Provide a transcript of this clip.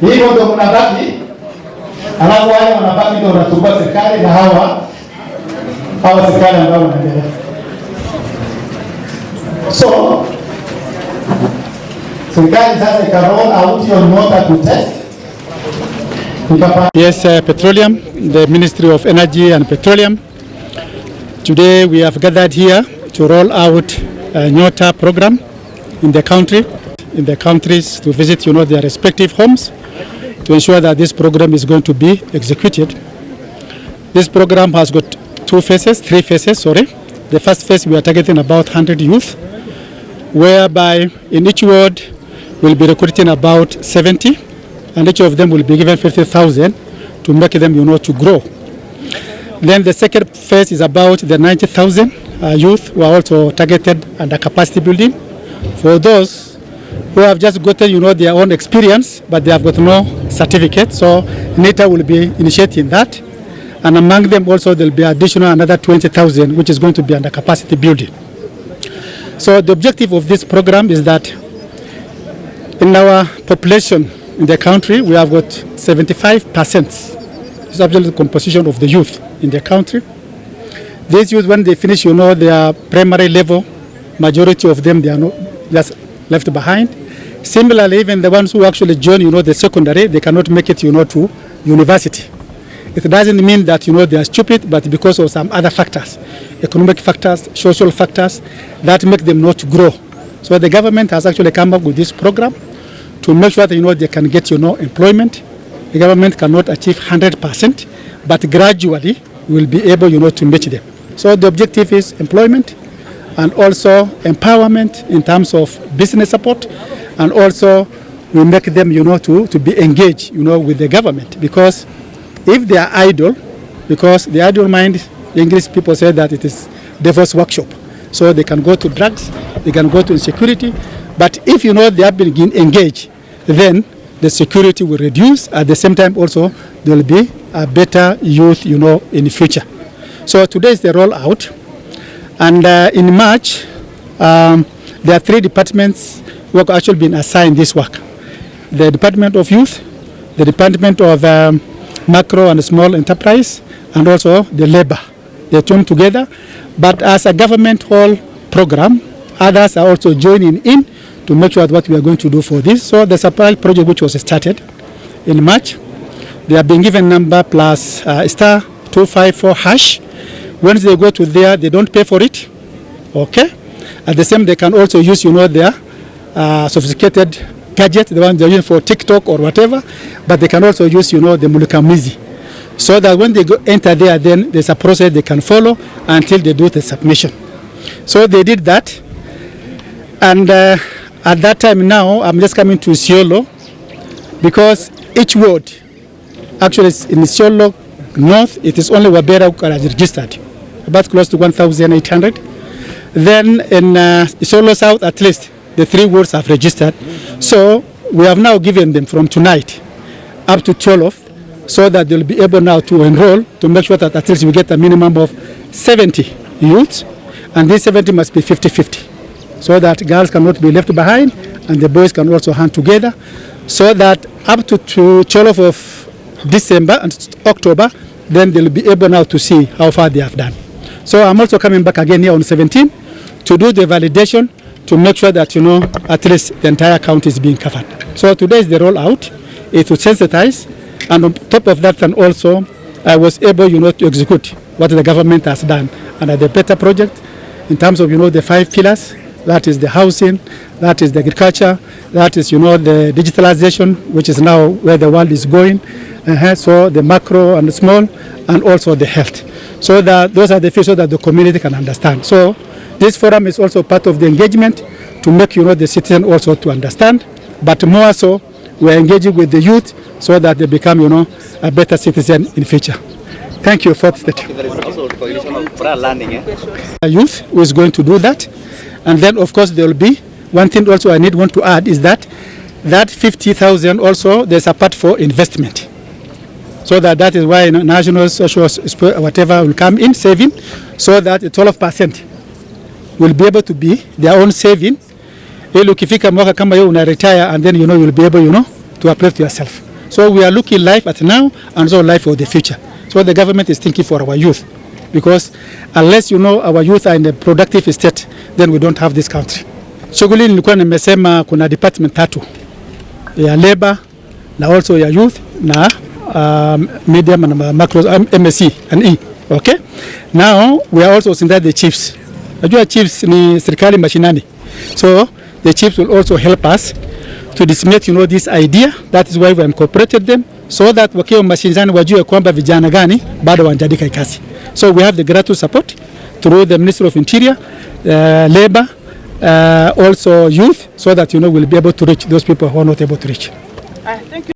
Hivyo ndio mnabaki, alafu wale wanabaki ndio wanachukua serikali na hawa serikali ambao wanaendelea. So serikali sasa ika roll out your Nyota to test. Yes, Petroleum, the Ministry of Energy and Petroleum. Today we have gathered here to roll out a Nyota program in the country, in the countries, to visit, their respective homes to ensure that this program is going to be executed. This program has got three phases. The first phase we are targeting about 100 youth, whereby in each ward we'll be recruiting about 70, and each of them will be given 50,000 to make them, to grow. Then the second phase is about the 90,000 youth who are also targeted under capacity building. For those who have just gotten, their own experience, but they have got no certificate, so Nyota will be initiating that. And among them also there will be additional another 20,000, which is going to be under capacity building. So the objective of this program is that in our population in the country, we have got 75%. It's actually the composition of the youth in the country. These youth, when they finish, their primary level, majority of them, they are not just left behind. Similarly, even the ones who actually join, the secondary, they cannot make it, to university. It doesn't mean that, they are stupid, but because of some other factors, economic factors, social factors, that make them not grow. So the government has actually come up with this program to make sure that, they can get, employment. The government cannot achieve 100%, but gradually will be able, to match them. So the objective is employment and also empowerment in terms of business support, and also we make them, to be engaged, with the government. Because if they are idle, because the idle mind, the English people say that it is devil's workshop. So they can go to drugs, they can go to insecurity. But if they have been engaged, then the security will reduce. At the same time also, there will be a better youth, in the future. So today is the rollout. And in March, there are 3 departments who have actually been assigned this work. The Department of Youth, the Department of Macro and Small Enterprise, and also the Labor. They join together. But as a government whole program, others are also joining in to make sure that what we are going to do for this. So the supply project, which was started in March, they have been given number plus star 254 hash. Once they go to there, they don't pay for it. Okay. At the same, they can also use, their sophisticated gadget, the one they're using for TikTok or whatever, but they can also use, the Mulukamizi. So that when they enter there, then there's a process they can follow until they do the submission. So they did that. And at that time now, I'm just coming to Isiolo, because each ward, actually in Isiolo North, it is only Wabera who are registered, about close to 1,800. Then in Isiolo South, at least, the 3 wards have registered. So we have now given them from tonight up to 12, so that they'll be able now to enroll, to make sure that at least we get a minimum of 70 youths, and these 70 must be 50-50. So that girls cannot be left behind and the boys can also hand together, so that up to 12 of December and October, then they'll be able now to see how far they have done. So I'm also coming back again here on 17 to do the validation, to make sure that, at least the entire county is being covered. So today is the rollout. It will sensitize, and on top of that, and also I was able, to execute what the government has done under the better project in terms of, the 5 pillars. That is the housing, that is the agriculture, that is, the digitalization, which is now where the world is going. So the macro and the small, and also the health. So that those are the things so that the community can understand. So this forum is also part of the engagement to make, the citizen also to understand. But more so, we are engaging with the youth so that they become, a better citizen in future. Thank you, Fourth State. There is also coalition of learning. Youth who is going to do that. And then, of course, there will be one thing also I want to add is that 50,000 also there's a part for investment. So that is why national social whatever will come in saving, so that 12% will be able to be their own saving. Ili ukifika mwaka kama hiyo una retire, and then you'll be able to uplift yourself. So we are looking life at now and also life for the future. So the government is thinking for our youth, because unless you know our youth are in a productive state, then we don't have this country. Shughuli nilikuwa nimesema kuna department 3 ya labor na also ya youth na medium and macro MSc and E. Okay, now we are also sending the chiefs. Najua chiefs ni serikali mashinani, so the chiefs will also help us to disseminate this idea. That is why we incorporated them, so that wakiwa mashinani wajue kwamba vijana gani bado wanajadika kazi. So we have the graduate support through the Ministry of Interior, Labor, also youth, so that we'll be able to reach those people who are not able to reach. Thank you.